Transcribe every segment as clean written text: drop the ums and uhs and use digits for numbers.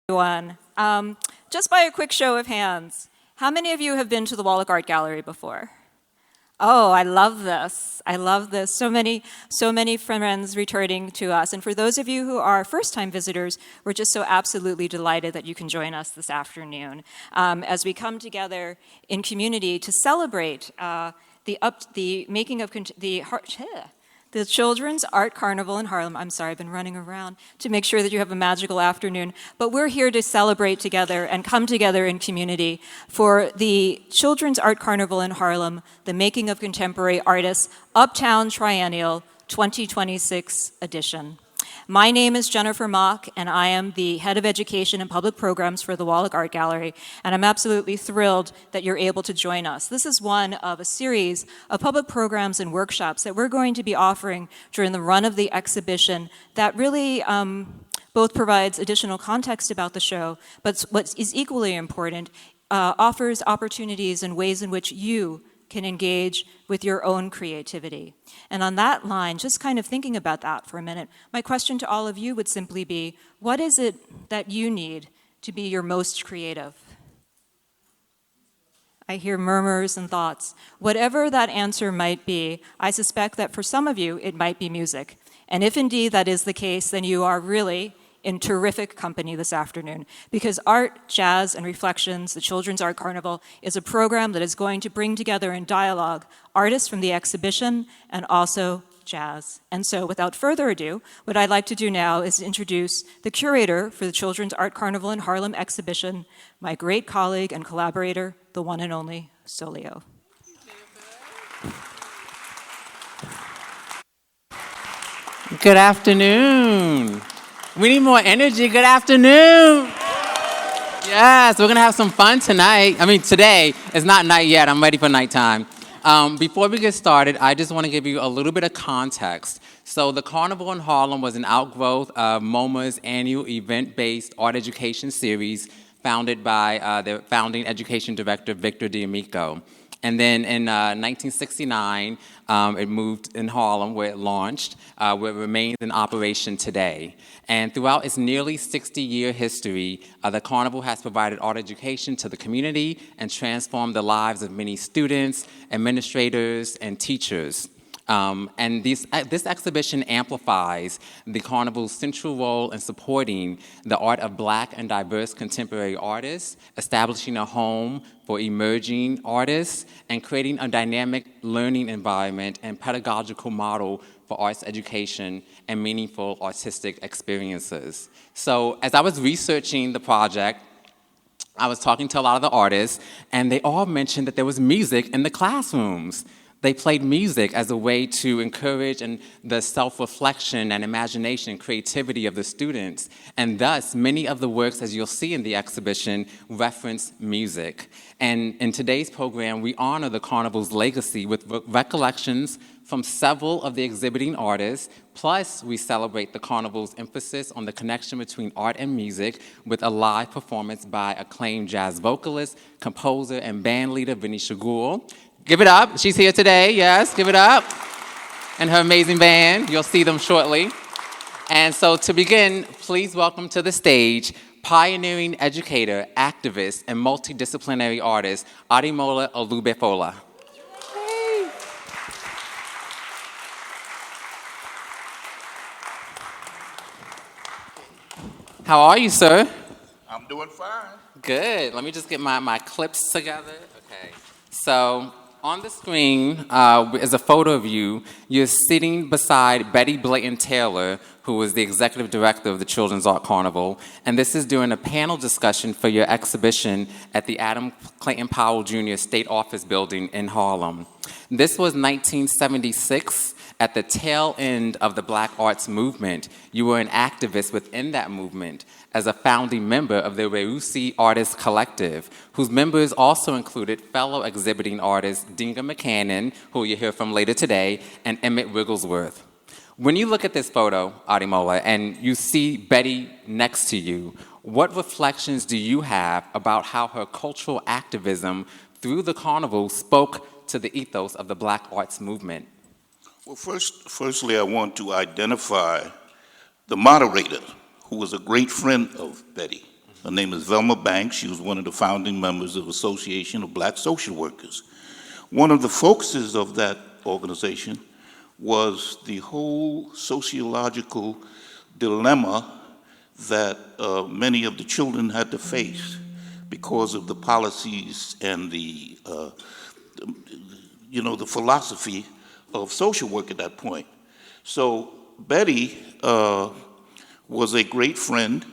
Everyone. Just by a quick show of hands, how many of you have been to the Wallach Art Gallery before? Oh, I love this. I love this. So many friends returning to us. And for those of you who are first-time visitors, we're just so absolutely delighted that you can join us this afternoon as we come together in community to celebrate the making of the Children's Art Carnival in Harlem. I'm sorry, I've been running around to make sure that you have a magical afternoon. But we're here to celebrate together and come together in community for the Children's Art Carnival in Harlem, the Making of Contemporary Artists, Uptown Triennial 2026 edition. My name is Jennifer Mock, and I am the Head of Education and Public Programs for the Wallach Art Gallery, and I'm absolutely thrilled that you're able to join us. This is one of a series of public programs and workshops that we're going to be offering during the run of the exhibition that really both provides additional context about the show, but what is equally important, offers opportunities and ways in which you can engage with your own creativity. And on that line, just kind of thinking about that for a minute, my question to all of you would simply be, what is it that you need to be your most creative? I hear murmurs and thoughts. Whatever that answer might be, I suspect that for some of you, it might be music. And if indeed that is the case, then you are really in terrific company this afternoon, because Art, Jazz, and Reflections, the Children's Art Carnival, is a program that is going to bring together in dialogue artists from the exhibition and also jazz. And so without further ado, what I'd like to do now is introduce the curator for the Children's Art Carnival in Harlem exhibition, my great colleague and collaborator, the one and only Souleo. Good afternoon. We need more energy. Good afternoon. Yes, we're going to have some fun tonight. Today. It's not night yet. I'm ready for nighttime. Before we get started, I just want to give you a little bit of context. So the Carnival in Harlem was an outgrowth of MoMA's annual event-based art education series founded by the founding education director, Victor D'Amico. And then in 1969, it moved in Harlem, where it launched, where it remains in operation today. And throughout its nearly 60-year history, the Carnival has provided art education to the community and transformed the lives of many students, administrators, and teachers. And this exhibition amplifies the Carnival's central role in supporting the art of Black and diverse contemporary artists, establishing a home for emerging artists, and creating a dynamic learning environment and pedagogical model for arts education and meaningful artistic experiences. So as I was researching the project, I was talking to a lot of the artists, and they all mentioned that there was music in the classrooms. They played music as a way to encourage the self-reflection and imagination and creativity of the students. And thus, many of the works, as you'll see in the exhibition, reference music. And in today's program, we honor the Carnival's legacy with recollections from several of the exhibiting artists, plus we celebrate the Carnival's emphasis on the connection between art and music with a live performance by acclaimed jazz vocalist, composer, and band leader Vanisha Gould. Give it up. She's here today. Yes, give it up. And her amazing band. You'll see them shortly. And so to begin, please welcome to the stage pioneering educator, activist, and multidisciplinary artist, Ademola Olugebefola. Hey. How are you, sir? I'm doing fine. Good. Let me just get my clips together. Okay. So on the screen is a photo of you. You're sitting beside Betty Blayton Taylor, who was the executive director of the Children's Art Carnival. And this is during a panel discussion for your exhibition at the Adam Clayton Powell Jr. State Office Building in Harlem. This was 1976. At the tail end of the Black Arts Movement, you were an activist within that movement as a founding member of the Weusi Artists Collective, whose members also included fellow exhibiting artists Dindga McCannon, who you'll hear from later today, and Emmett Wigglesworth. When you look at this photo, Ademola, and you see Betty next to you, what reflections do you have about how her cultural activism through the Carnival spoke to the ethos of the Black Arts Movement? Well, firstly, I want to identify the moderator, who was a great friend of Betty. Her name is Velma Banks. She was one of the founding members of the Association of Black Social Workers. One of the focuses of that organization was the whole sociological dilemma that many of the children had to face because of the policies and the philosophy of social work at that point. So Betty was a great friend,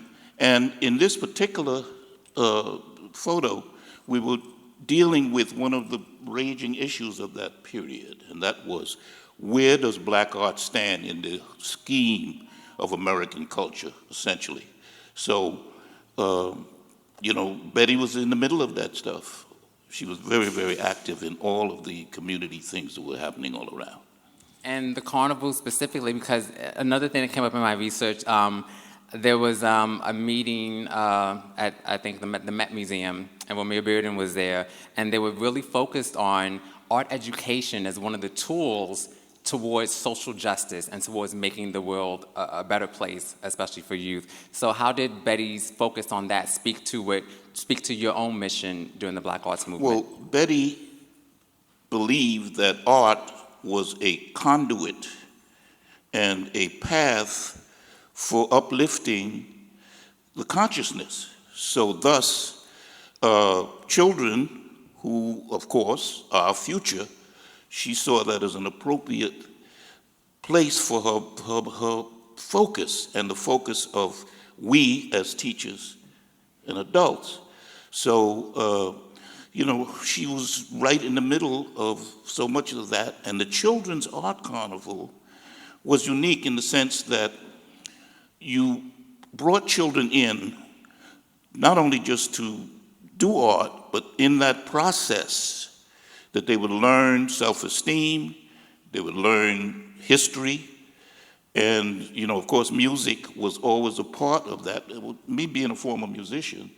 and in this particular photo, we were dealing with one of the raging issues of that period, and that was, where does black art stand in the scheme of American culture, essentially? So, Betty was in the middle of that stuff. She was very, very active in all of the community things that were happening all around. And the carnival specifically, because another thing that came up in my research, there was a meeting at, I think, the Met Museum, and Wamir Bearden was there, and they were really focused on art education as one of the tools towards social justice and towards making the world a better place, especially for youth. So how did Betty's focus on that speak to your own mission during the Black Arts Movement? Well, Betty believed that art was a conduit and a path for uplifting the consciousness. So thus, children who, of course, are our future, she saw that as an appropriate place for her focus and the focus of we as teachers and adults. So, she was right in the middle of so much of that. And the Children's Art Carnival was unique in the sense that you brought children in not only just to do art, but in that process that they would learn self-esteem, they would learn history, and, of course, music was always a part of that. Me being a former musician,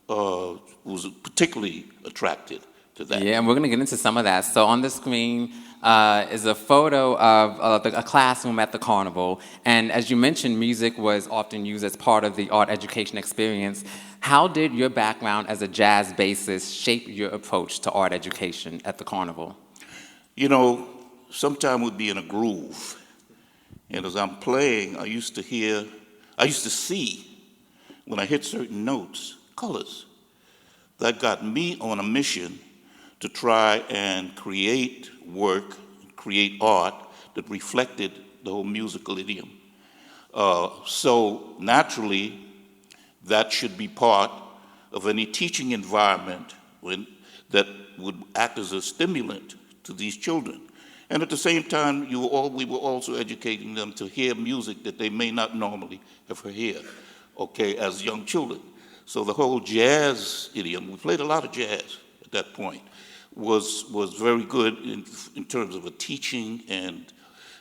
was particularly attracted to that. Yeah, and we're going to get into some of that. So on the screen is a photo of a classroom at the carnival. And as you mentioned, music was often used as part of the art education experience. How did your background as a jazz bassist shape your approach to art education at the carnival? Sometimes we'd be in a groove. And as I'm playing, I used to see, when I hit certain notes, colors. That got me on a mission to try and create work, create art that reflected the whole musical idiom. So naturally, that should be part of any teaching environment that would act as a stimulant to these children. And at the same time, we were also educating them to hear music that they may not normally have heard, as young children. So the whole jazz idiom, we played a lot of jazz at that point, was very good in terms of a teaching and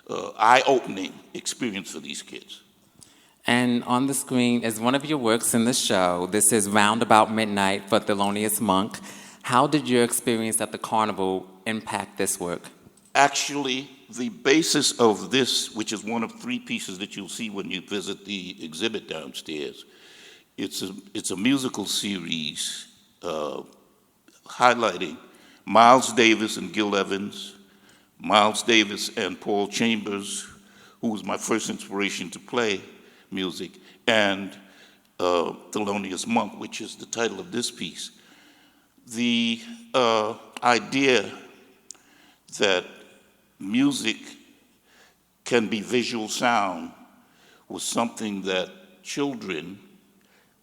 eye-opening experience for these kids. And on the screen is one of your works in the show. This is Round About Midnight for Thelonious Monk. How did your experience at the carnival impact this work? Actually, the basis of this, which is one of three pieces that you'll see when you visit the exhibit downstairs, it's a musical series highlighting Miles Davis and Gil Evans, Miles Davis and Paul Chambers, who was my first inspiration to play music, and Thelonious Monk, which is the title of this piece. The idea that music can be visual sound was something that children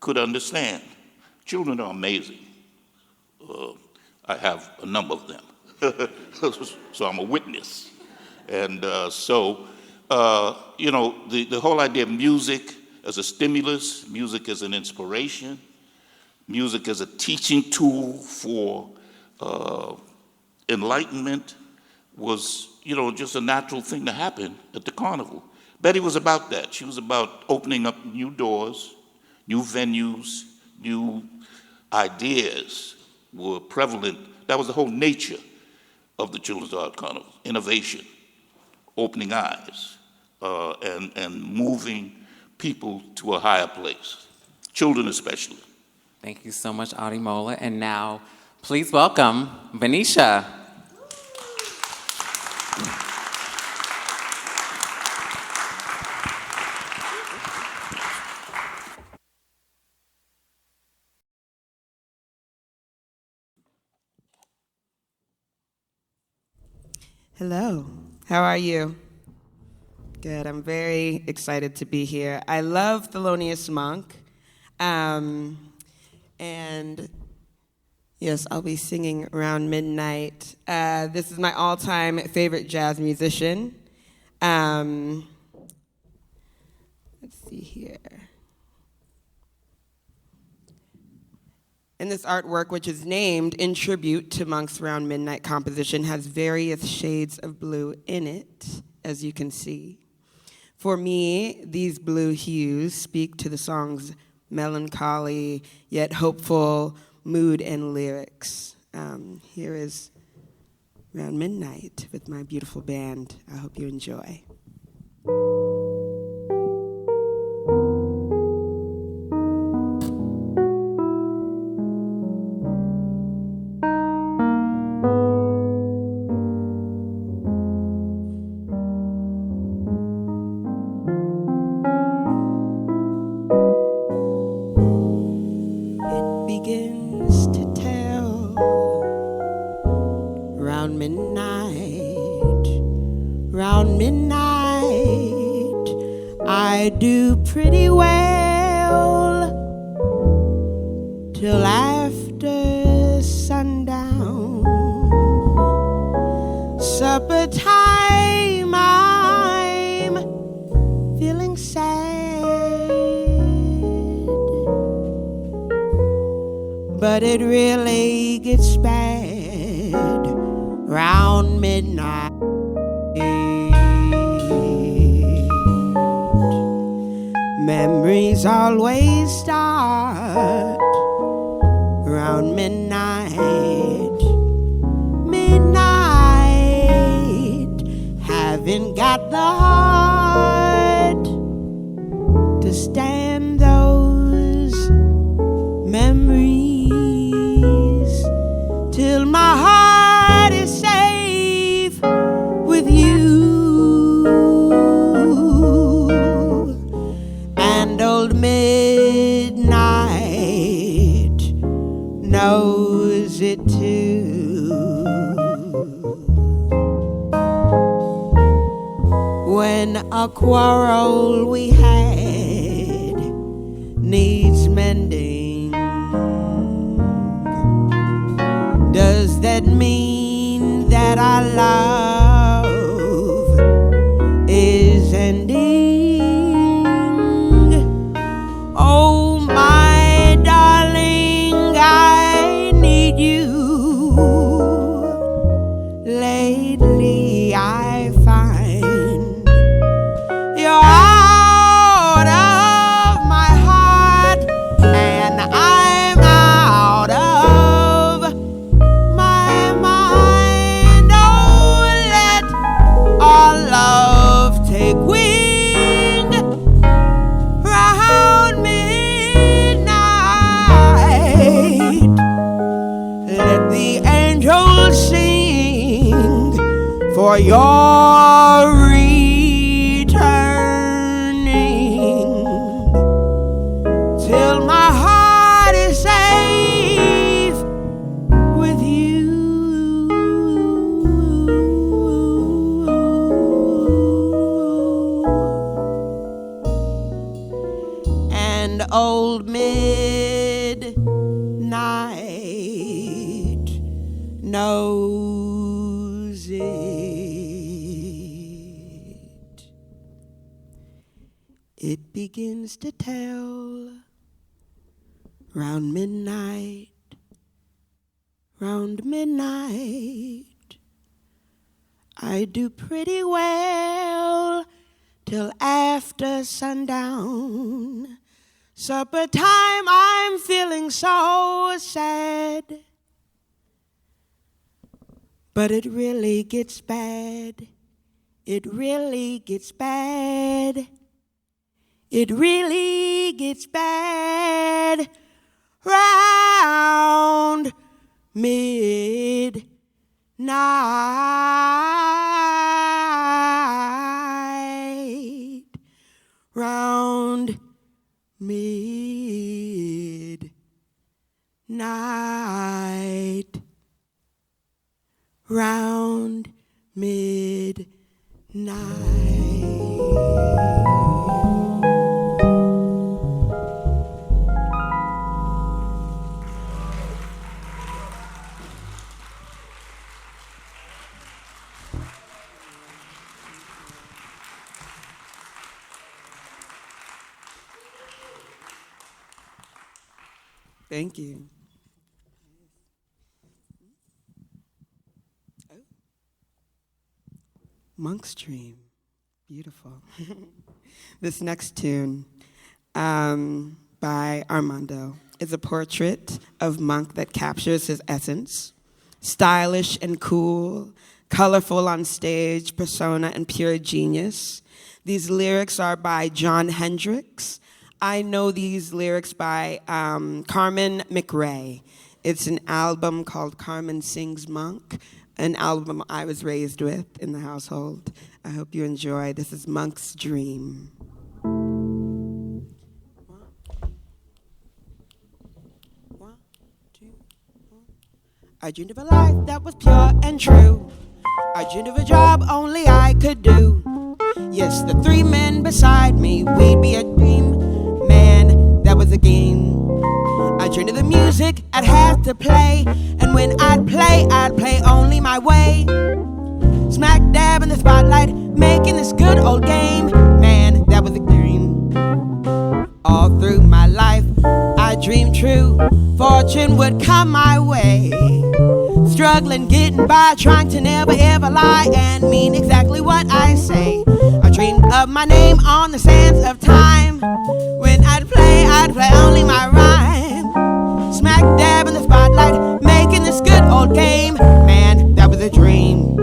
could understand. Children are amazing. I have a number of them, so I'm a witness. And the whole idea of music as a stimulus, music as an inspiration, music as a teaching tool for enlightenment was, just a natural thing to happen at the carnival. Betty was about that. She was about opening up new doors, new venues, new ideas were prevalent. That was the whole nature of the Children's Art Carnival: innovation, opening eyes, and moving people to a higher place, children especially. Thank you so much, Ademola. And now, please welcome Vanisha. Hello, how are you? Good, I'm very excited to be here. I love Thelonious Monk, and yes, I'll be singing around midnight. This is my all-time favorite jazz musician. Let's see here. And this artwork, which is named in tribute to Monk's Round Midnight composition, has various shades of blue in it, as you can see. For me, these blue hues speak to the song's melancholy, yet hopeful mood and lyrics. Here is Round Midnight with my beautiful band. I hope you enjoy. I do pretty well till after sundown. Supper time, I'm feeling sad, but it really gets bad round midnight. Memories always start around midnight. Midnight, haven't got the heart to stand those memories till my heart is safe with you. Old midnight knows it too. When a quarrel we had needs mending, does that mean that our love is ending? Oh, my darling, I need you. Lately, I find you're out of my heart, and I'm out of my mind. Oh, let our love take wing. Let the angels sing for your returning till my heart is safe with you. And old midnight knows it. It begins to tell round midnight, round midnight. I do pretty well till after sundown. Supper time, I'm feeling so sad, but it really gets bad. It really gets bad. It really gets bad round midnight, round midnight, round midnight. Thank you. Oh. Monk's Dream. Beautiful. This next tune by Armando is a portrait of Monk that captures his essence. Stylish and cool, colorful on stage, persona and pure genius. These lyrics are by John Hendricks. I know these lyrics by Carmen McRae. It's an album called Carmen Sings Monk, an album I was raised with in the household. I hope you enjoy. This is Monk's Dream. One, two, one. I dreamed of a life that was pure and true. I dreamed of a job only I could do. Yes, the three men beside me, we'd be a dream. Man, that was a game. I dreamed of the music I'd have to play, and when I'd play only my way. Smack dab in the spotlight, making this good old game. Man, that was a dream. All through my life, I dreamed true. Fortune would come my way. Struggling, getting by, trying to never ever lie and mean exactly what I say. I dreamed of my name on the sands of time. When I'd play only my rhyme. Smack dab in the spotlight, making this good old game. Man, that was a dream.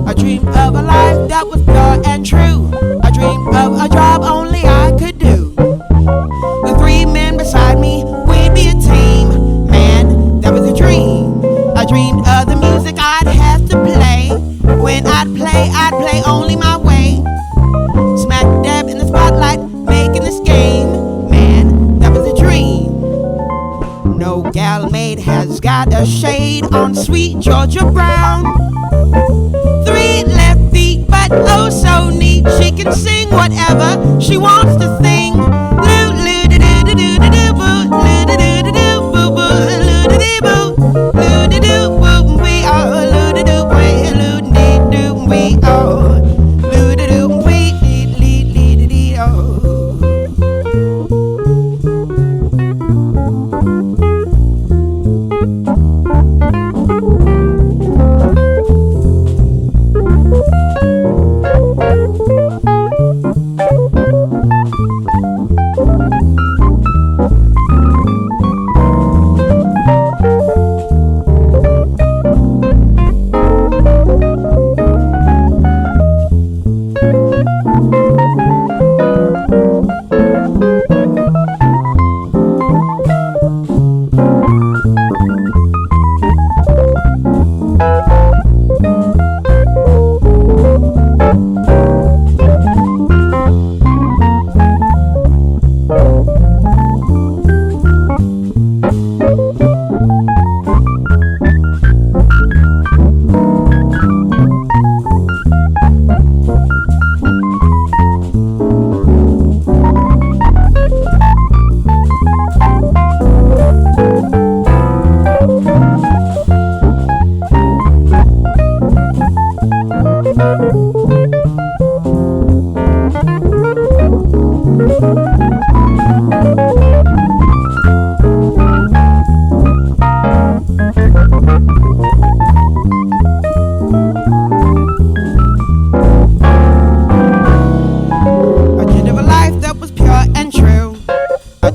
I dreamed of a life that was pure and true. I dreamed of a job only I could do. The three men beside me, we'd be a team. Man, that was a dream. I dreamed of the music I'd have to play. When I'd play only my way. Smack dab in the spotlight, making this game. Man, that was a dream. No gal maid has got a shade on sweet Georgia Brown. 3 left feet, but oh so neat. She can sing whatever she wants to sing.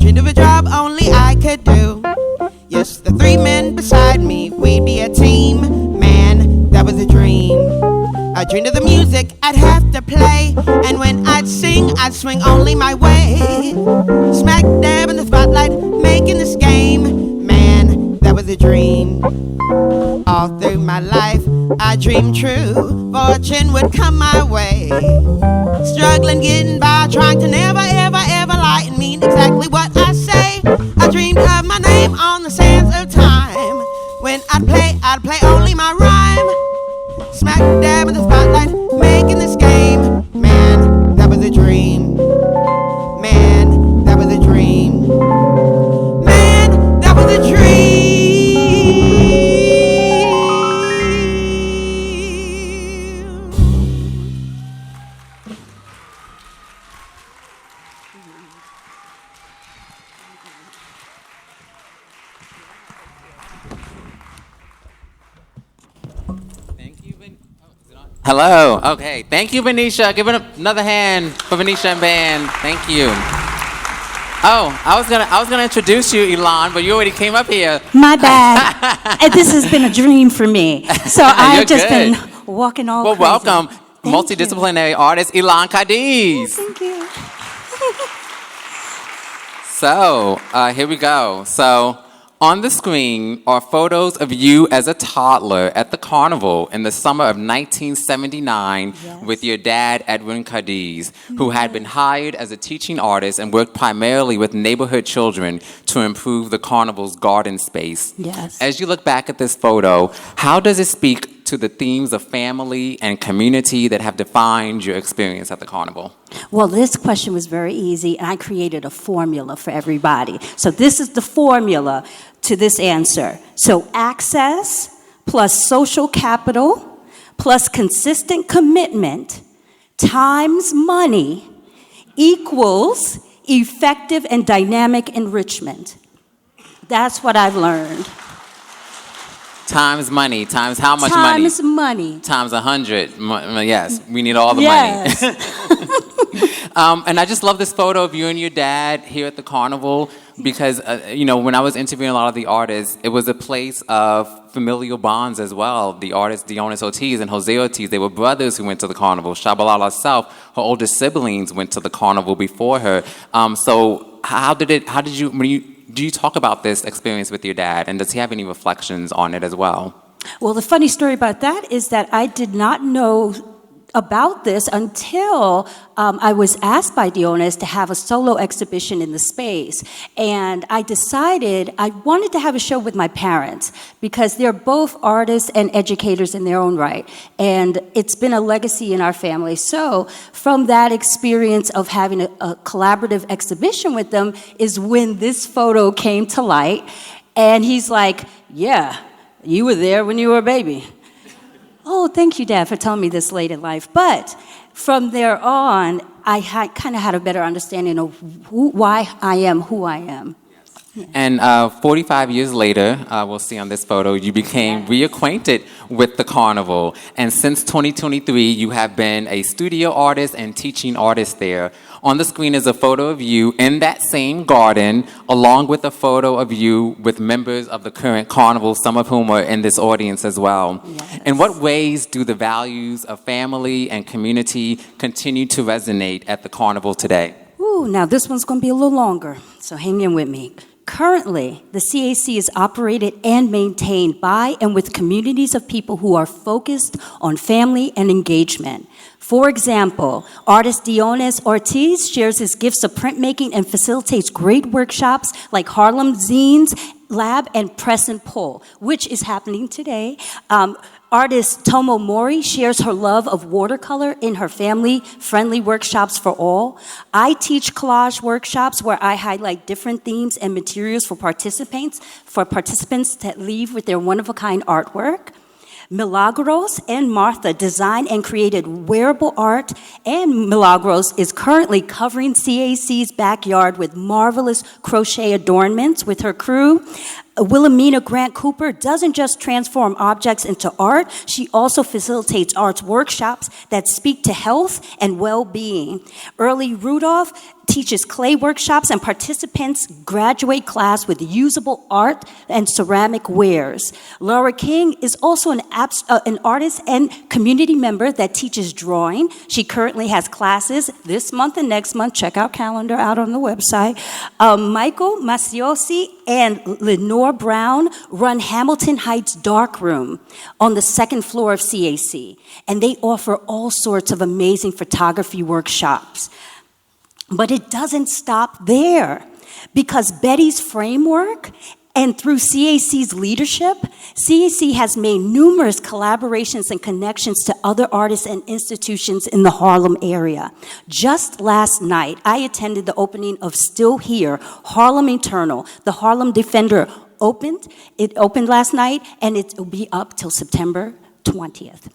dreamed of a job only I could do. Yes, the three men beside me, we'd be a team. Man, that was a dream. I dreamed of the music I'd have to play, and when I'd sing, I'd swing only my way. Smack dab in the spotlight, making this game. Man, that was a dream. All through my life, I dreamed true. Fortune would come my way. Struggling, getting by, trying to never, ever, ever lie and mean exactly what I say. I dreamed of my name on the sands of time. When I'd play only my rhyme. Smack dab in the spotlight, making this game. Man, that was a dream. Man, that was a dream. Man, that was a dream. Hello. Okay. Thank you, Vanisha. Give it another hand for Vanisha and band. Thank you. Oh, I was gonna introduce you, Élan, but you already came up here. My bad. And this has been a dream for me. So I've just been walking all Well, crazy. welcome, Thank multidisciplinary artist Élan Cadiz. Thank you. So here we go. So on the screen are photos of you as a toddler at the carnival in the summer of 1979 with your dad, Élan Cadiz, who had been hired as a teaching artist and worked primarily with neighborhood children to improve the carnival's garden space. Yes. As you look back at this photo, how does it speak to the themes of family and community that have defined your experience at the carnival? Well, this question was very easy, and I created a formula for everybody. So this is the formula to this answer. So access plus social capital plus consistent commitment times money equals effective and dynamic enrichment. That's what I've learned. Times money, times how much Times money? money. Times 100. Yes, we need all the Yes. money. And I just love this photo of you and your dad here at the carnival because, when I was interviewing a lot of the artists, it was a place of familial bonds as well. The artists, Dionis Ortiz and Jose Ortiz, they were brothers who went to the carnival. Shabalala herself, her older siblings went to the carnival before her. So do you talk about this experience with your dad, and does he have any reflections on it as well? Well, the funny story about that is that I did not know about this until I was asked by Dionis to have a solo exhibition in the space. And I decided I wanted to have a show with my parents because they're both artists and educators in their own right. And it's been a legacy in our family. So from that experience of having a collaborative exhibition with them is when this photo came to light. And he's like, yeah, you were there when you were a baby. Oh, thank you, Dad, for telling me this late in life. But from there on, I kind of had a better understanding of why I am who I am. Yeah. And 45 years later, we'll see on this photo, you became reacquainted with the carnival. And since 2023, you have been a studio artist and teaching artist there. On the screen is a photo of you in that same garden, along with a photo of you with members of the current carnival, some of whom are in this audience as well. Yes. In what ways do the values of family and community continue to resonate at the carnival today? Ooh, now this one's going to be a little longer, so hang in with me. Currently, the CAC is operated and maintained by and with communities of people who are focused on family and engagement. For example, artist Dionis Ortiz shares his gifts of printmaking and facilitates great workshops like Harlem Zines Lab and Press and Pull, which is happening today. Artist Tomo Mori shares her love of watercolor in her family-friendly workshops for all. I teach collage workshops where I highlight different themes and materials for participants to leave with their one-of-a-kind artwork. Milagros and Martha designed and created wearable art, and Milagros is currently covering CAC's backyard with marvelous crochet adornments with her crew. Wilhelmina Grant Cooper doesn't just transform objects into art, she also facilitates arts workshops that speak to health and well-being. Early Rudolph teaches clay workshops, and participants graduate class with usable art and ceramic wares. Laura King is also an artist and community member that teaches drawing. She currently has classes this month and next month. Check out calendar out on the website. Michael Maciosi and Lenore Brown run Hamilton Heights Darkroom on the second floor of CAC, and they offer all sorts of amazing photography workshops. But it doesn't stop there, because Betty's framework and through CAC's leadership, CAC has made numerous collaborations and connections to other artists and institutions in the Harlem area. Just last night, I attended the opening of Still Here, Harlem Eternal. The Harlem Defender opened. It opened last night, and it will be up till September 20th.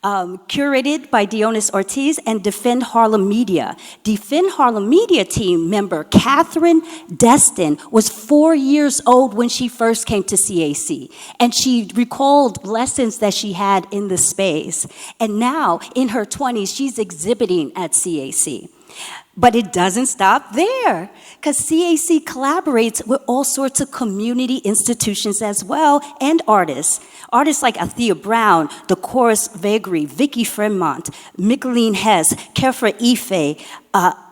Curated by Dionis Ortiz and Defend Harlem Media. Defend Harlem Media team member Catherine Destin was 4 years old when she first came to CAC, and she recalled lessons that she had in the space. And now, in her 20s, she's exhibiting at CAC. But it doesn't stop there, because CAC collaborates with all sorts of community institutions as well, and artists. Artists like Althea Brown, DeCoris Vegri, Vicky Fremont, Micheline Hess, Kefra Ife,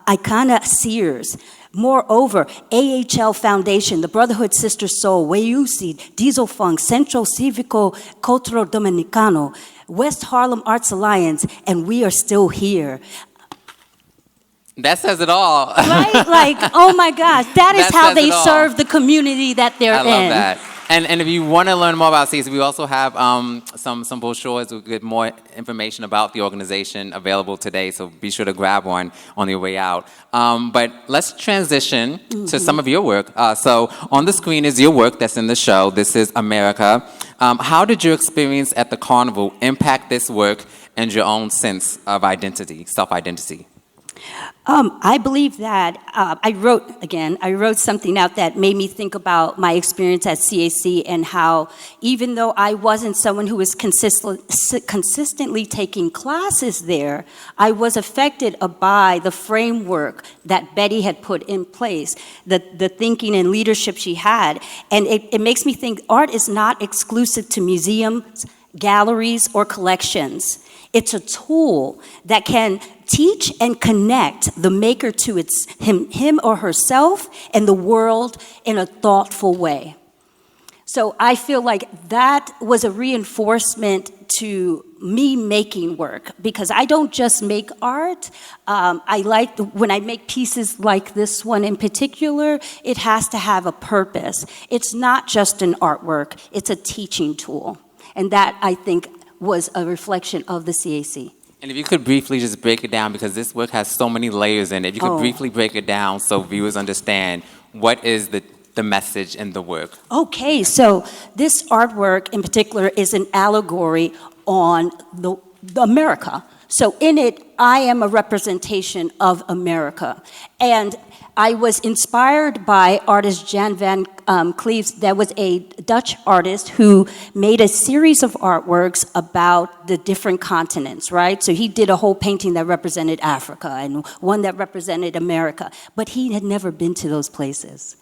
Icona Sears. Moreover, AHL Foundation, the Brotherhood Sister Soul, Weusi, Diesel Funk, Centro Cívico Cultural Dominicano, West Harlem Arts Alliance, and we are still here. That says it all. Right? Like, oh my gosh, that is how they serve the community that they're in. I love that. And if you want to learn more about CAC, we also have some brochures with good more information about the organization available today, so be sure to grab one on your way out. But let's transition to some of your work. So on the screen is your work that's in the show. This is America. How did your experience at the carnival impact this work and your own sense of identity, self-identity? I believe that I wrote something out that made me think about my experience at CAC and how, even though I wasn't someone who was consistently taking classes there, I was affected by the framework that Betty had put in place, the thinking and leadership she had. And it makes me think art is not exclusive to museums, galleries, or collections. It's a tool that can teach and connect the maker to him or herself and the world in a thoughtful way. So I feel like that was a reinforcement to me making work, because I don't just make art. I like when I make pieces like this one in particular, it has to have a purpose. It's not just an artwork, it's a teaching tool. And that, I think, was a reflection of the CAC. And if you could briefly just break it down, because this work has so many layers in it, if you could briefly break it down so viewers understand what is the message in the work. Okay, so this artwork in particular is an allegory on the America. So in it, I am a representation of America. And I was inspired by artist Jan van Cleves. That was a Dutch artist who made a series of artworks about the different continents, right? So he did a whole painting that represented Africa and one that represented America, but he had never been to those places.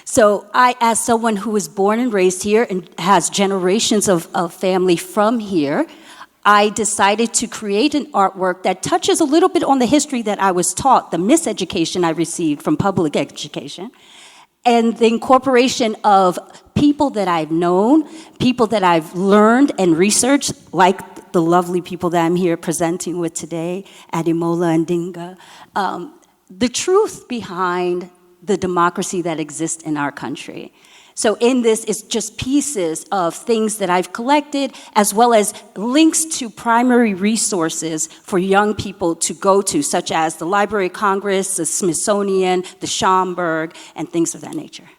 So I, as someone who was born and raised here and has generations of family from here, I decided to create an artwork that touches a little bit on the history that I was taught, the miseducation I received from public education, and the incorporation of people that I've known, people that I've learned and researched, like the lovely people that I'm here presenting with today, Ademola and Dindga, the truth behind the democracy that exists in our country. So in this, it's just pieces of things that I've collected, as well as links to primary resources for young people to go to, such as the Library of Congress, the Smithsonian, the Schomburg, and things of that nature.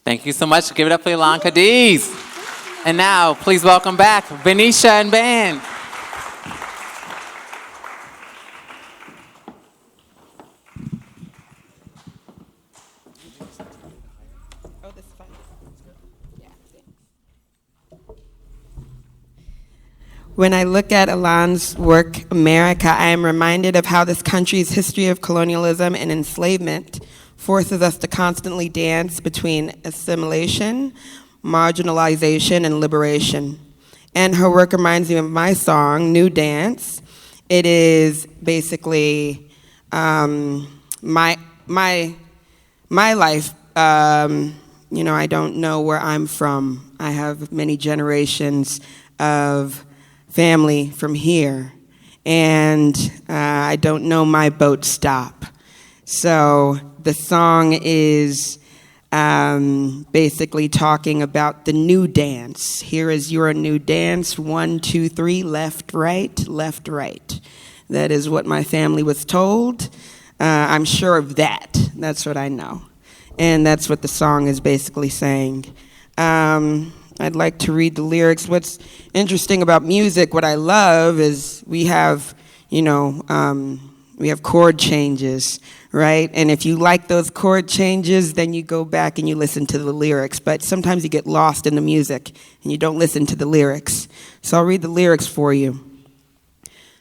Thank you so much. Give it up for Élan Cadiz. And now, please welcome back Vanisha and band. Oh, this is fine. Yeah. When I look at Élan's work, America, I am reminded of how this country's history of colonialism and enslavement forces us to constantly dance between assimilation, marginalization, and liberation. And her work reminds me of my song, New Dance. It is basically my life. I don't know where I'm from. I have many generations of family from here, and I don't know my boat stop. So the song is basically talking about the new dance. Here is your new dance, 1, 2, 3, left, right, left, right. That is what my family was told. I'm sure of that. That's what I know. And that's what the song is basically saying. I'd like to read the lyrics. What's interesting about music, what I love is we have chord changes, right? And if you like those chord changes, then you go back and you listen to the lyrics. But sometimes you get lost in the music and you don't listen to the lyrics. So I'll read the lyrics for you.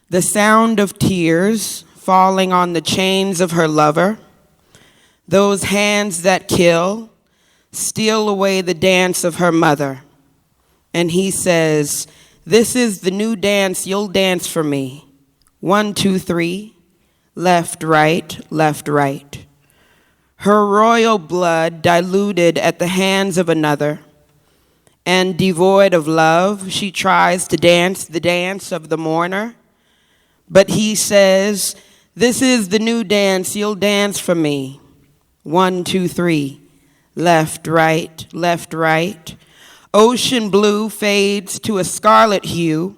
The sound of tears falling on the chains of her lover, those hands that kill, steal away the dance of her mother. And he says, this is the new dance, you'll dance for me. 1, 2, 3, left, right, left, right. Her royal blood diluted at the hands of another, and devoid of love, she tries to dance the dance of the mourner. But he says, this is the new dance, you'll dance for me. 1, 2, 3, left, right, left, right. Ocean blue fades to a scarlet hue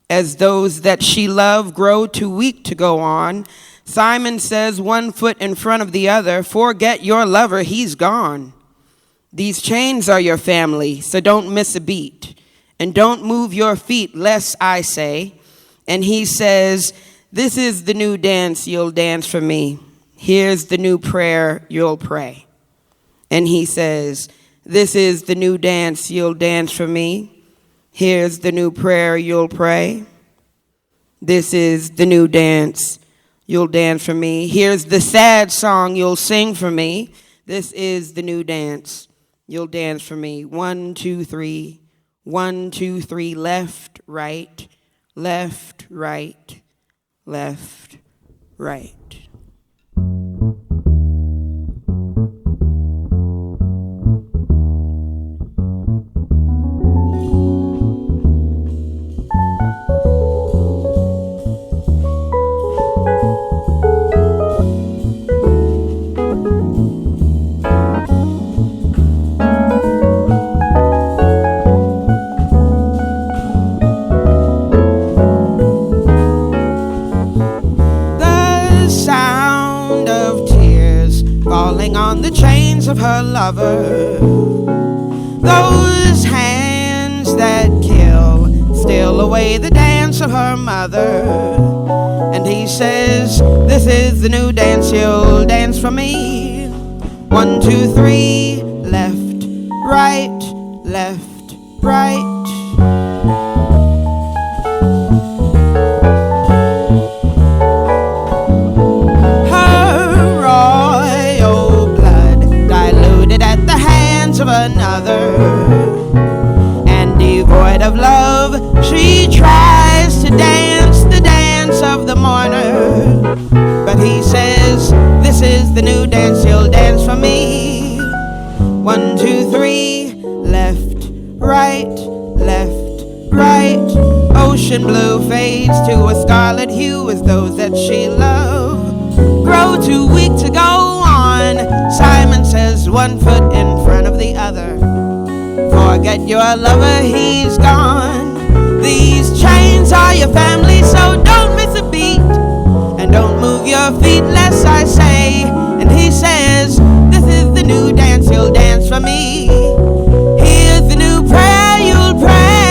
as those that she loved grow too weak to go on. Simon says, 1 foot in front of the other, forget your lover, he's gone. These chains are your family, so don't miss a beat. And don't move your feet, lest I say. And he says, this is the new dance, you'll dance for me. Here's the new prayer, you'll pray. And he says, this is the new dance, you'll dance for me. Here's the new prayer, you'll pray. This is the new dance, you'll dance for me. Here's the sad song you'll sing for me. This is the new dance, you'll dance for me. 1, 2, 3, 1, 2, 3, left, right, left, right, left, right. On the chains of her lover, those hands that kill steal away the dance of her mother. And he says, this is the new dance, you'll dance for me. 1, 2, 3, left, right, left, right. Of another, and devoid of love, she tries to dance the dance of the mourner. But he says, this is the new dance, you'll dance for me. 1, 2, 3, left, right, left, right. Ocean blue fades to a scarlet hue as those that she loved grow too weak to go on. Simon says, 1 foot in front of the other, forget your lover, he's gone. These chains are your family, so don't miss a beat, and don't move your feet lest I say. And he says, this is the new dance, you'll dance for me. Here's the new prayer, you'll pray.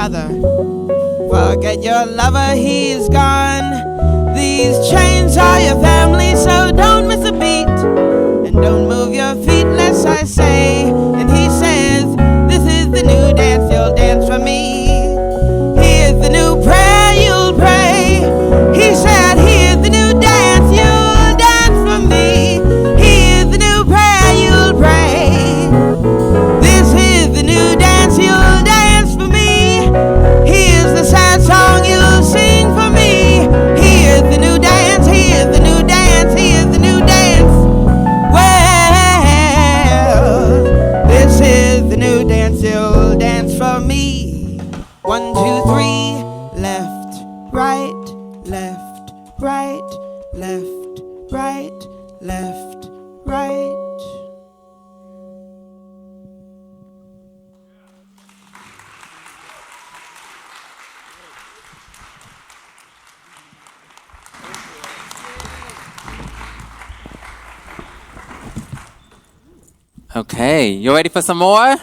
other. Forget your lover, he's gone. These chains are your family, so don't miss a beat. And don't move your feet lest I say. And he says, this is the new dance, you'll dance for me. Here's the new prayer you'll pray. He said, here's the new dance, you'll dance for me. Here's the new prayer you'll pray. This is the new dance, you'll dance for me. Here's the sad song you'll sing for me. Here's the new dance, here's the new dance, here's the new dance. Well, this is the new dance, you'll dance for me. 1, 2, 3, left, right, left, right, left, right, left, right. Okay, you ready for some more?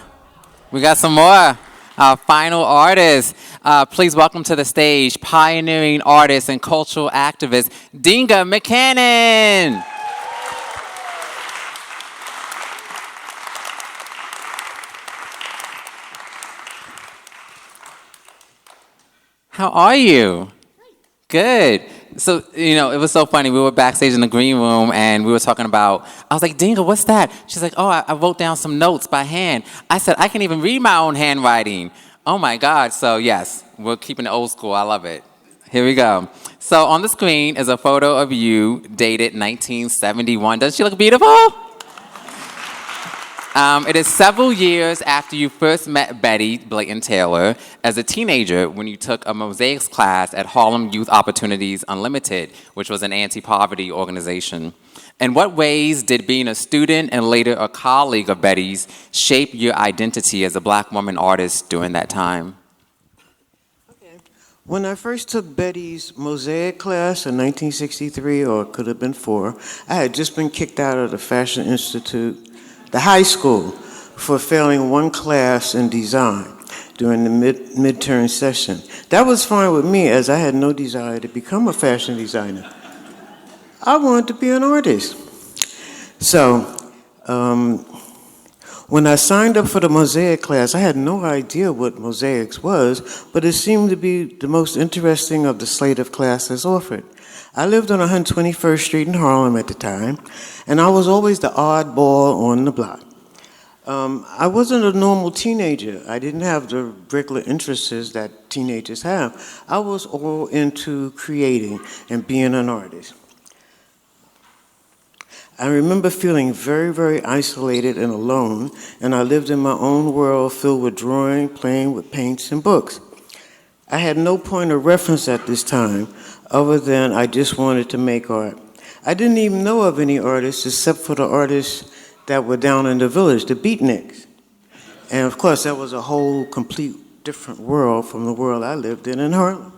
We got some more. Our final artist. Please welcome to the stage pioneering artist and cultural activist, Dindga McCannon. How are you? Good. So, it was so funny. We were backstage in the green room, and we were talking about, I was like, Dindga, what's that? She's like, oh, I wrote down some notes by hand. I said, I can even read my own handwriting. Oh, my God. So, yes, we're keeping it old school. I love it. Here we go. So, on the screen is a photo of you dated 1971. Doesn't she look beautiful? It is several years after you first met Betty Blayton Taylor as a teenager when you took a mosaics class at Harlem Youth Opportunities Unlimited, which was an anti-poverty organization. In what ways did being a student and later a colleague of Betty's shape your identity as a Black woman artist during that time? When I first took Betty's mosaic class in 1963, or it could have been 4, I had just been kicked out of the Fashion Institute, the high school, for failing one class in design during the midterm session. That was fine with me, as I had no desire to become a fashion designer. I wanted to be an artist. So, when I signed up for the mosaic class, I had no idea what mosaics was, but it seemed to be the most interesting of the slate of classes offered. I lived on 121st Street in Harlem at the time, and I was always the oddball on the block. I wasn't a normal teenager. I didn't have the regular interests that teenagers have. I was all into creating and being an artist. I remember feeling very, very isolated and alone, and I lived in my own world filled with drawing, playing with paints and books. I had no point of reference at this time other than I just wanted to make art. I didn't even know of any artists except for the artists that were down in the village, the beatniks. And of course, that was a whole complete different world from the world I lived in Harlem.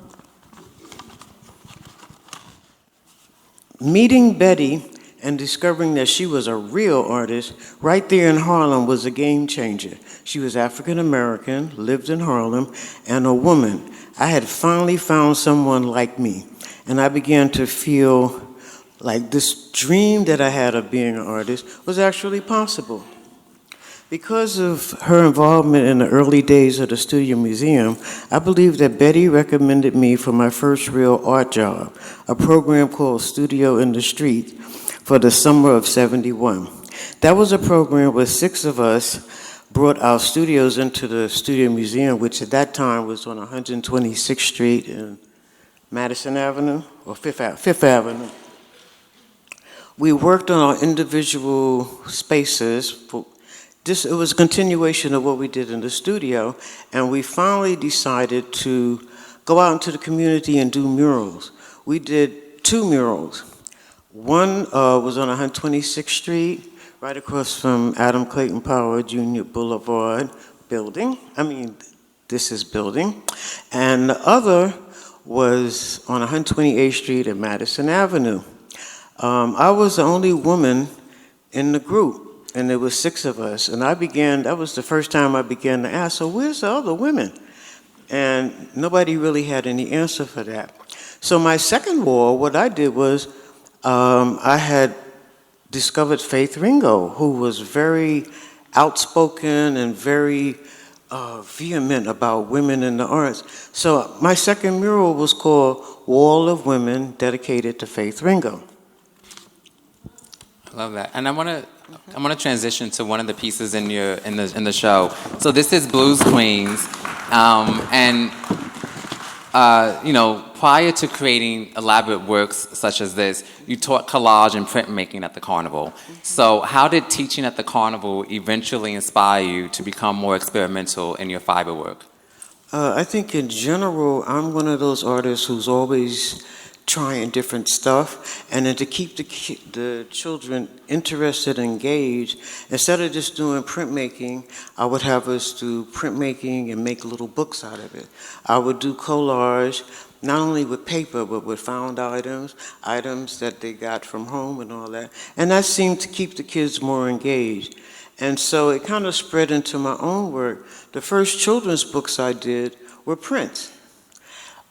Meeting Betty and discovering that she was a real artist right there in Harlem was a game changer. She was African American, lived in Harlem, and a woman. I had finally found someone like me, and I began to feel like this dream that I had of being an artist was actually possible. Because of her involvement in the early days of the Studio Museum, I believe that Betty recommended me for my first real art job, a program called Studio in the Street, for the summer of '71. That was a program where 6 of us brought our studios into the Studio Museum, which at that time was on 126th Street and Madison Avenue, or Fifth Avenue. We worked on our individual spaces. It was a continuation of what we did in the studio, and we finally decided to go out into the community and do murals. We did 2 murals. One was on 126th Street, right across from Adam Clayton Powell Jr. Boulevard building. This is building. And the other was on 128th Street and Madison Avenue. I was the only woman in the group, and there was 6 of us. And that was the first time I began to ask, so where's the other women? And nobody really had any answer for that. So my second wall, what I did was I had discovered Faith Ringo, who was very outspoken and very vehement about women in the arts. So my second mural was called Wall of Women, dedicated to Faith Ringo. I love that. And I want to transition to one of the pieces in the show. So this is Blues Queens, and prior to creating elaborate works such as this, you taught collage and printmaking at the Carnival. So how did teaching at the Carnival eventually inspire you to become more experimental in your fiber work? I think in general, I'm one of those artists who's always trying different stuff, and then to keep the children interested and engaged, instead of just doing printmaking, I would have us do printmaking and make little books out of it. I would do collage, not only with paper, but with found items that they got from home and all that, and that seemed to keep the kids more engaged. And so it kind of spread into my own work. The first children's books I did were prints.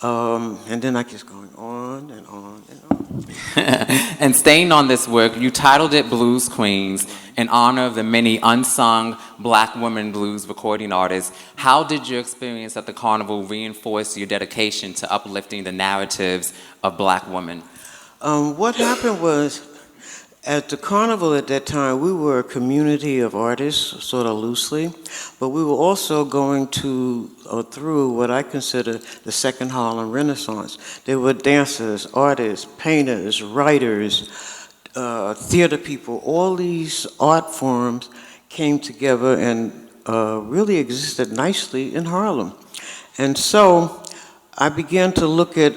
And then I kept going on and on and on. And staying on this work, you titled it Blues Queens in honor of the many unsung Black women blues recording artists. How did your experience at the Carnival reinforce your dedication to uplifting the narratives of Black women? What happened was, at the Carnival at that time, we were a community of artists, sort of loosely, but we were also going through what I consider the second Harlem Renaissance. There were dancers, artists, painters, writers, theater people. All these art forms came together and really existed nicely in Harlem. And so I began to look at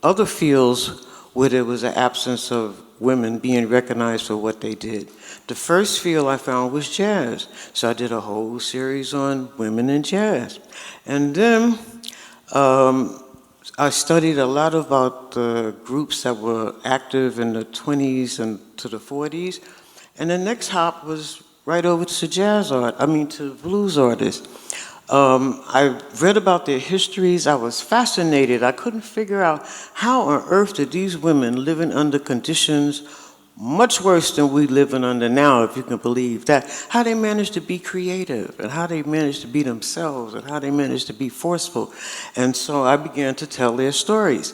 other fields where there was an absence of women being recognized for what they did. The first field I found was jazz. So I did a whole series on women in jazz. And then I studied a lot about the groups that were active in the 20s and to the 40s. And the next hop was right over to blues artists. I read about their histories. I was fascinated. I couldn't figure out how on earth did these women living under conditions much worse than we living under now, if you can believe that, how they managed to be creative and how they managed to be themselves and how they managed to be forceful. And so I began to tell their stories.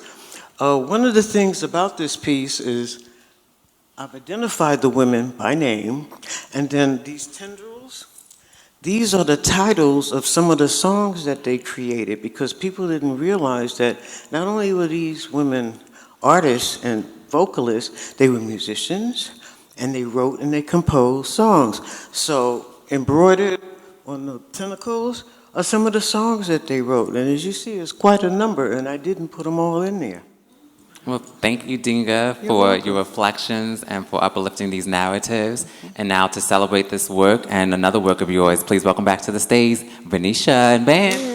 One of the things about this piece is I've identified the women by name, and then these tendrils, these are the titles of some of the songs that they created, because people didn't realize that not only were these women artists and vocalists, they were musicians, and they wrote and they composed songs. So embroidered on the tentacles are some of the songs that they wrote. And as you see, it's quite a number, and I didn't put them all in there. Well, thank you, Dindga, for your reflections and for uplifting these narratives. And now to celebrate this work and another work of yours, please welcome back to the stage, Vanisha and band.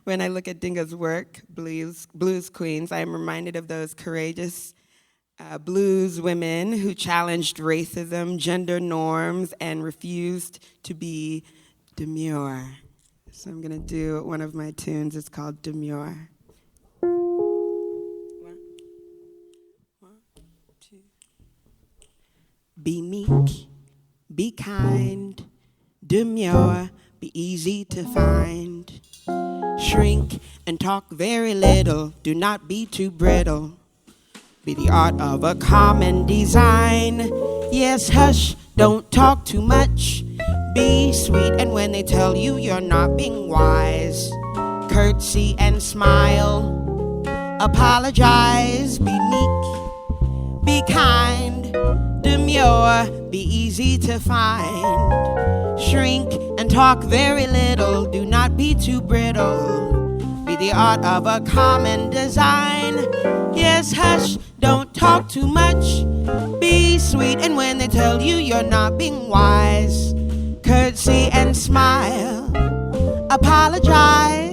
When I look at Dindga's work, Blues Queens, I am reminded of those courageous blues women who challenged racism, gender norms, and refused to be demure. So I'm going to do one of my tunes. It's called Demure. 1, 2. Be meek, be kind, demure, be easy to find. Shrink and talk very little, do not be too brittle. Be the art of a common design. Yes, hush, don't talk too much. Be sweet, and when they tell you you're not being wise, curtsy and smile. Apologize, be meek, be kind, demure, be easy to find. Shrink and talk very little, do not be too brittle. Be the art of a common design. Yes, hush, don't talk too much. Be sweet, and when they tell you you're not being wise, curtsy and smile, apologize.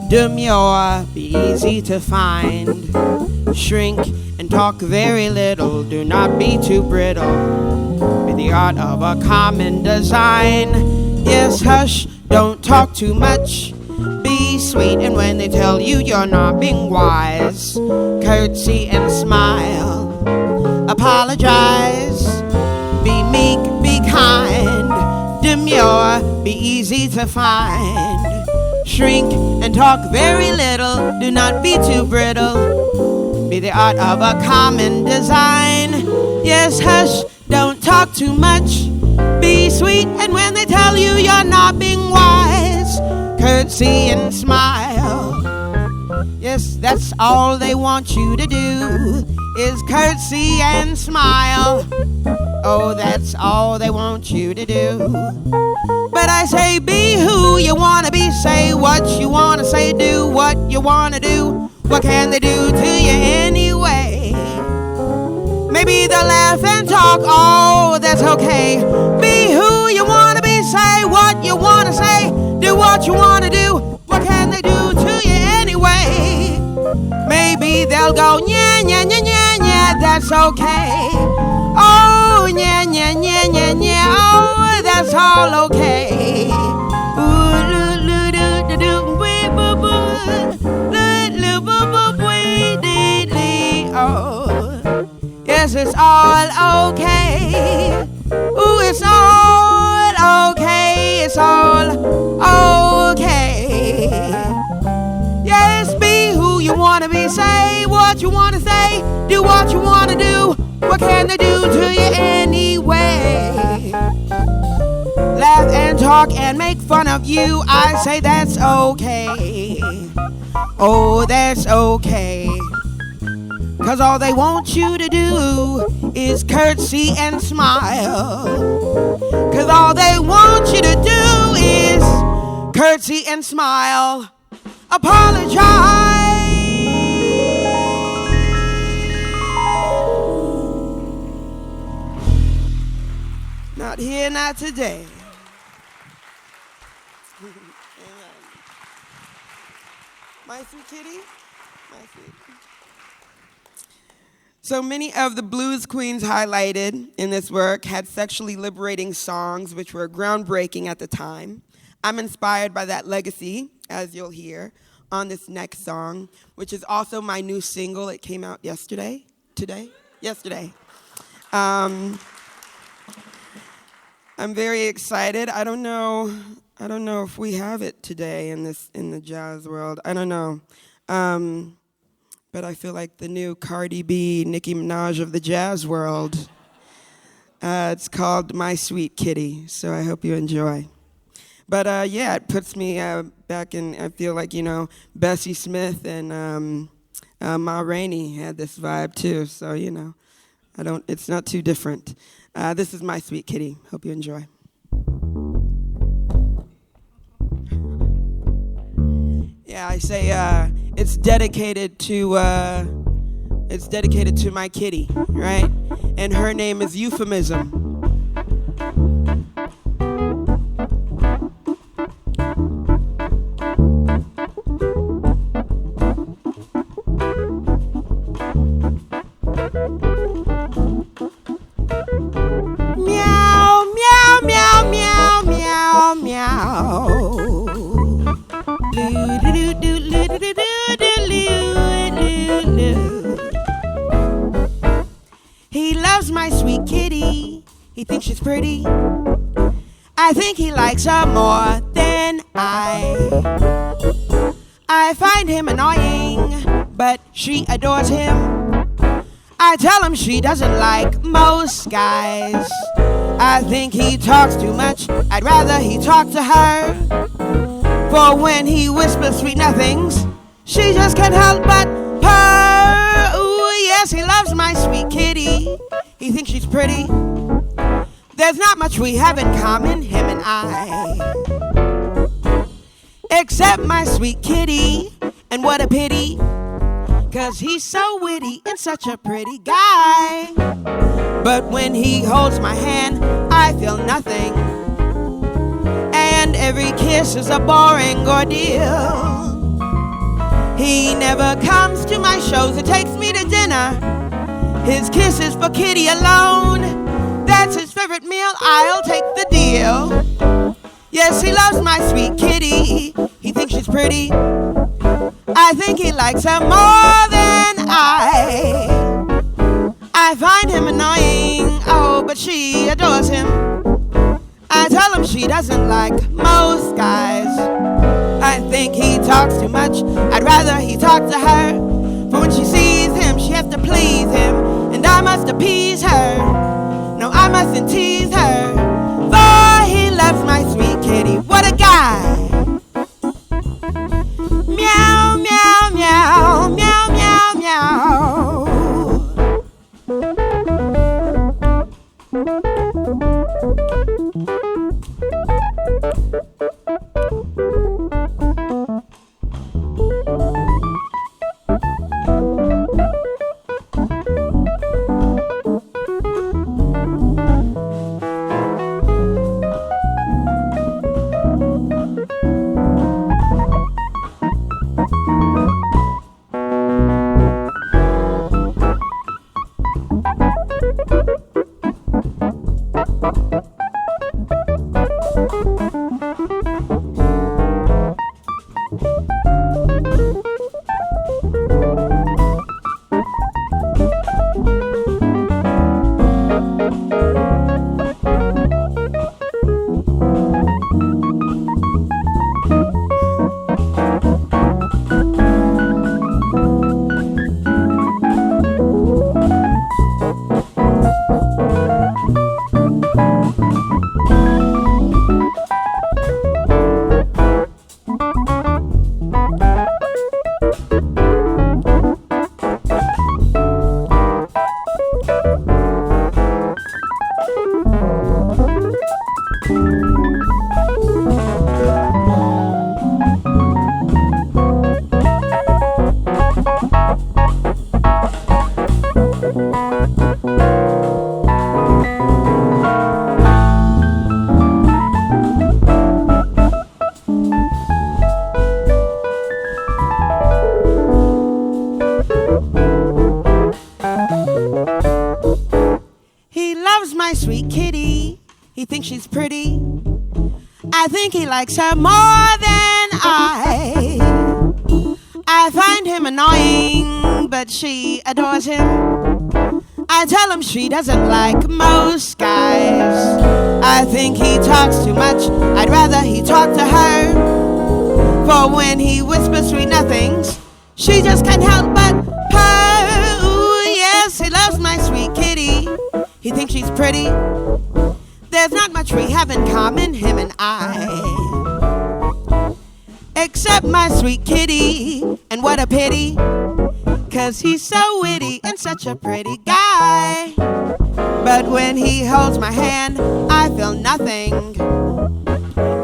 Demure, be easy to find. Shrink and talk very little, do not be too brittle. Be the art of a common design. Yes, hush, don't talk too much. Be sweet, and when they tell you you're not being wise, curtsy and smile, apologize. Be meek, be kind, demure, be easy to find. Shrink and talk very little, do not be too brittle. Be the art of a common design. Yes, hush, don't talk too much. Be sweet, and when they tell you you're not being wise, curtsy and smile. Yes, that's all they want you to do, is curtsy and smile. Oh, that's all they want you to do. But I say, be who you wanna be, say what you wanna say, do what you wanna do. What can they do to you anyway? Maybe they'll laugh and talk, oh, that's okay. Be who you wanna be, say what you wanna say, do what you wanna do. What can they do to you anyway? Maybe they'll go, yeah, yeah, yeah, yeah, yeah, that's okay. Oh, yeah, yeah, yeah, yeah, yeah, oh, that's all okay. Oh, yes, it's all okay. Ooh, it's all okay. It's all okay. Yes, be who you wanna be. Say what you wanna say. Do what you wanna do. What can they do to you anyway? Laugh and talk and make fun of you. I say that's okay. Oh, that's okay. 'Cause all they want you to do is curtsy and smile. 'Cause all they want you to do is curtsy and smile. Apologize. Not here, not today. My sweet kitty. My sweet. So many of the blues queens highlighted in this work had sexually liberating songs which were groundbreaking at the time. I'm inspired by that legacy, as you'll hear, on this next song, which is also my new single. It came out yesterday. I'm very excited. I don't know if we have it today in the jazz world. I don't know. But I feel like the new Cardi B, Nicki Minaj of the jazz world. It's called My Sweet Kitty, so I hope you enjoy. But yeah, it puts me back in, I feel like, Bessie Smith and Ma Rainey had this vibe too, so, it's not too different. This is My Sweet Kitty. Hope you enjoy. Yeah, I say it's dedicated to my kitty, right? And her name is Euphemism. Meow, meow, meow, meow, meow, meow. He loves my sweet kitty. He thinks she's pretty. I think he likes her more than I find him annoying, but she adores him. I tell him she doesn't like most guys. I think he talks too much. I'd rather he talk to her. For when he whispers sweet nothings, she just can't help but purr. Ooh, yes, he loves my sweet kitty. He thinks she's pretty. There's not much we have in common, him and I. Except my sweet kitty, and what a pity, 'cause he's so witty and such a pretty guy. But when he holds my hand, I feel nothing. And every kiss is a boring ordeal. He never comes to my shows or takes me to dinner. His kiss is for Kitty alone. That's his favorite meal, I'll take the deal. Yes, he loves my sweet kitty. He thinks she's pretty. I think he likes her more than I find him annoying, oh, but she adores him. I tell him she doesn't like most guys. I think he talks too much. I'd rather he talk to her. For when she sees him, she has to please him. And I must appease her. No, I mustn't tease her. For he loves my sweet kitty. What a guy! Meow, meow, meow, meow, meow, meow. She's pretty. I think he likes her more than I find him annoying, but she adores him. I tell him she doesn't like most guys. I think he talks too much. I'd rather he talk to her. For when he whispers sweet nothings, she just can't help but purr. Ooh, yes, he loves my sweet kitty. He thinks she's pretty. There's not much we have in common, him and I, except my sweet kitty. And what a pity, 'cause he's so witty and such a pretty guy. But when he holds my hand, I feel nothing,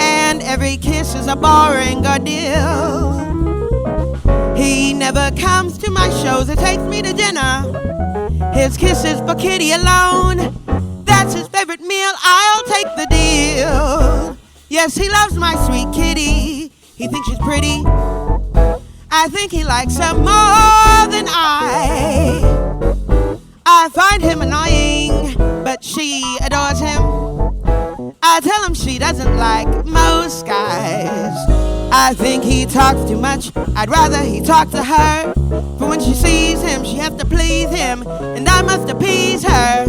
and every kiss is a boring ordeal. He never comes to my shows or takes me to dinner. His kisses for Kitty alone, that's his favorite meal. I'll take the deal. Yes, he loves my sweet kitty. He thinks she's pretty. I think he likes her more than I find him annoying, but she adores him. I tell him she doesn't like most guys. I think he talks too much. I'd rather he talk to her. For when she sees him, she has to please him, and I must appease her.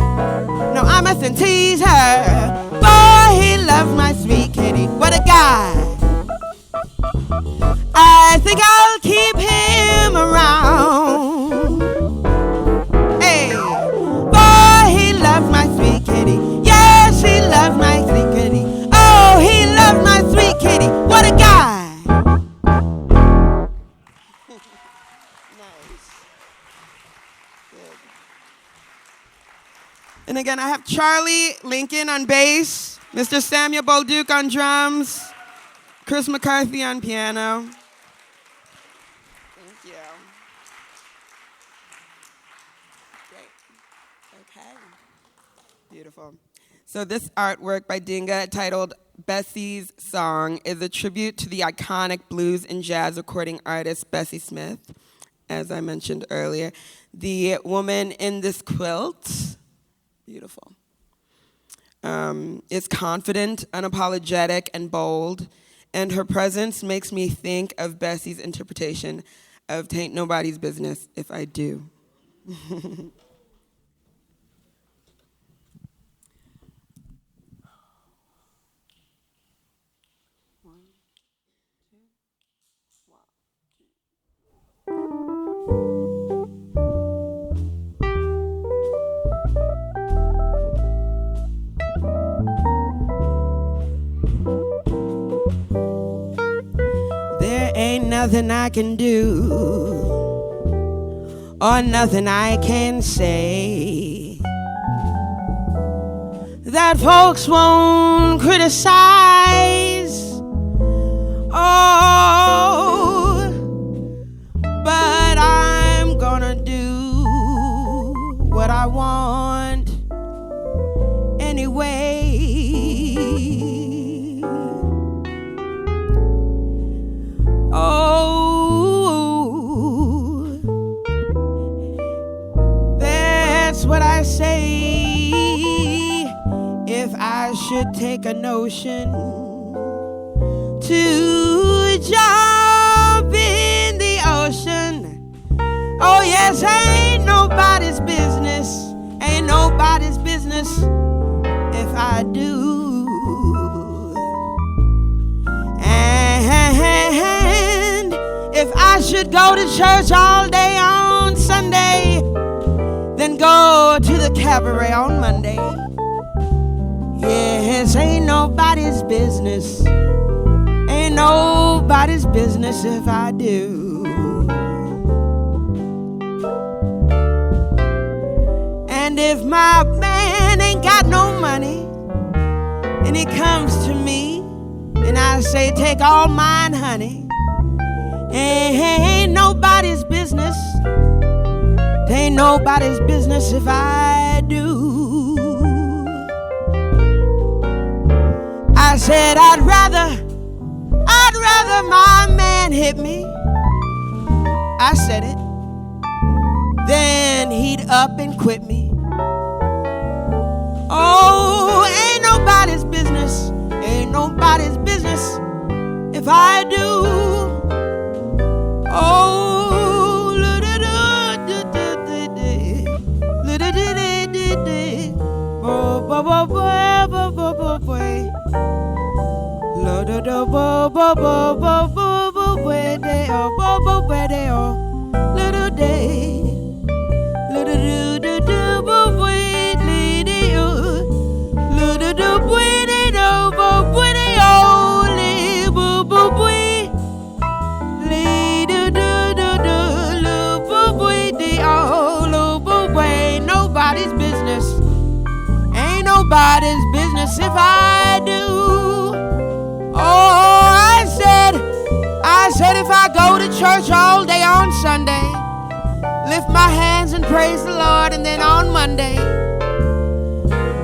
No, I mustn't tease her. Boy, he loves my sweet kitty. What a guy. I think I'll keep him around. Hey, boy, he loves my sweet kitty. Yes, he loves my sweet kitty. Oh, he loves my sweet kitty. What a guy. Nice. Good. And again, I have Charlie Lincoln on bass, Mr. Samuel Bolduc on drums, Chris McCarthy on piano. Thank you. Great. Okay. Beautiful. So this artwork by Dindga, titled Bessie's Song, is a tribute to the iconic blues and jazz recording artist Bessie Smith, as I mentioned earlier. The woman in this quilt, beautiful, is confident, unapologetic, and bold. And her presence makes me think of Bessie's interpretation of "Tain't Nobody's Business If I Do." Ain't nothing I can do or nothing I can say that folks won't criticize. Oh, but I'm gonna do what I want anyway. Oh, that's what I say. If I should take a notion to jump in the ocean, oh yes, ain't nobody's business, ain't nobody's business if I do. And if I should go to church all day on Sunday, then go to the cabaret on Monday, yes, ain't nobody's business, ain't nobody's business if I do. And if my man ain't got no money and he comes to me and I say, take all mine, honey, ain't nobody's business, ain't nobody's business if I do. I said I'd rather my man hit me, I said it, then he'd up and quit me. Oh, ain't nobody's business, ain't nobody's business if I do. Oh, bo boy. Lo do do bo bo bo bo bo bo boy day oh bo bo boy day oh. Little day. Little do do do bo boy lady oh. Little do boy day do bo boy day oh. Li bo bo boy. Li do do do do lo bo boy day oh. Lo bo boy. Nobody's business. Ain't nobody's business if I do. Oh, I said if I go to church all day on Sunday, lift my hands and praise the Lord, and then on Monday,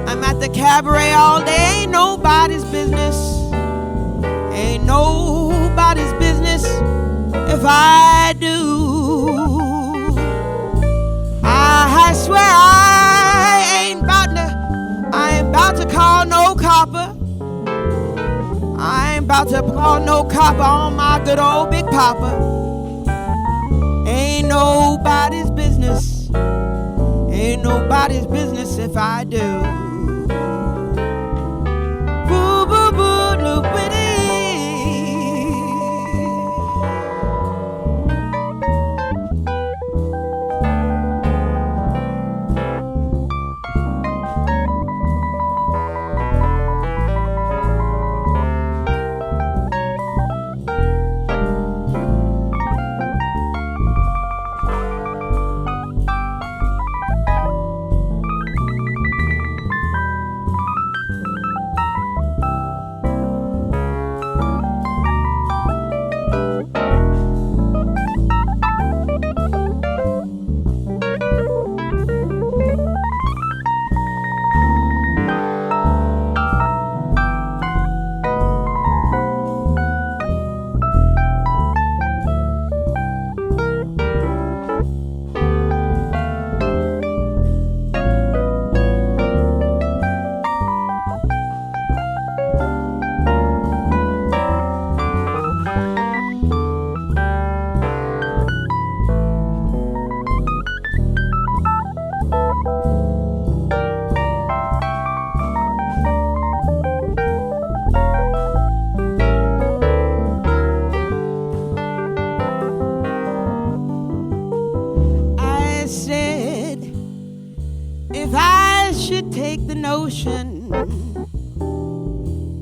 I'm at the cabaret all day. Ain't nobody's business. Ain't nobody's business if I do. I swear I ain't about to call no copper. I ain't about to call no copper on my good old Big Papa. Ain't nobody's business. Ain't nobody's business if I do. Boo boo boo loo bitty.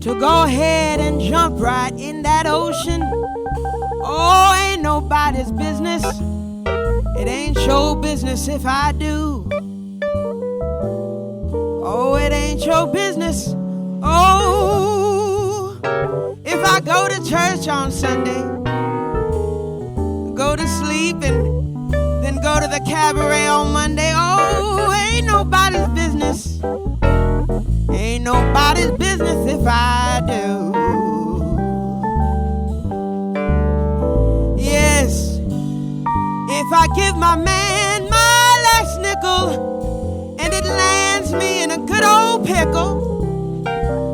To go ahead and jump right in that ocean. Oh, ain't nobody's business. It ain't your business if I do. Oh, it ain't your business. Oh, if I go to church on Sunday, go to sleep and then go to the cabaret on Monday. Oh, ain't nobody's business. Ain't nobody's business if I do. Yes, if I give my man my last nickel and it lands me in a good old pickle,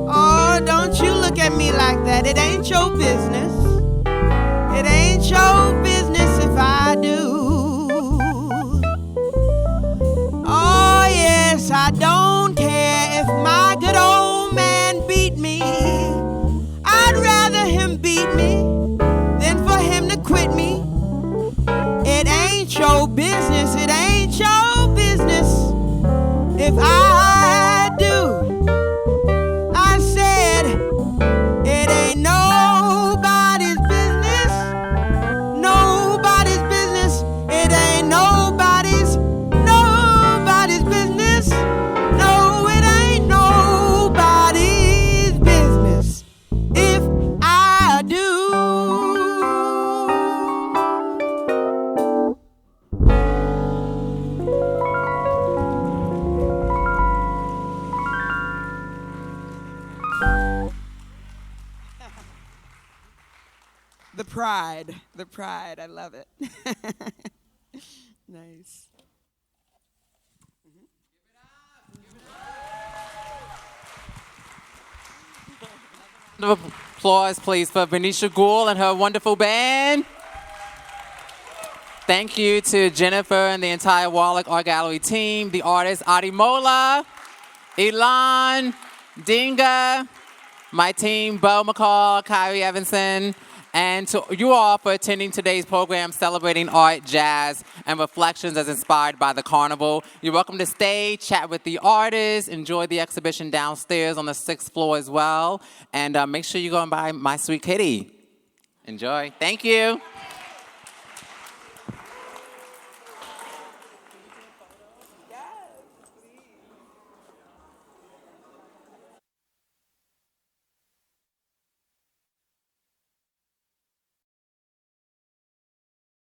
oh, don't you look at me like that. It ain't your business. It ain't your business if I do. Oh, yes, I don't care if my good old man beat me. I'd rather him beat me than for him to quit me. It ain't your business. It ain't your business if I do. I said it ain't nobody's business. Nobody's business. It ain't nobody's business. No, it ain't nobody's business if I do. The pride, I love it. Nice. Round of applause, please, for Vanisha Gould and her wonderful band. Thank you to Jennifer and the entire Wallach Art Gallery team, the artists Ademola, Élan, Dindga, my team, Bo McCall, Khiry, Evanson, and to you all for attending today's program celebrating art, jazz, and reflections as inspired by the carnival. You're welcome to stay, chat with the artists, enjoy the exhibition downstairs on the 6th floor as well, and make sure you go and buy My Sweet Kitty. Enjoy. Thank you.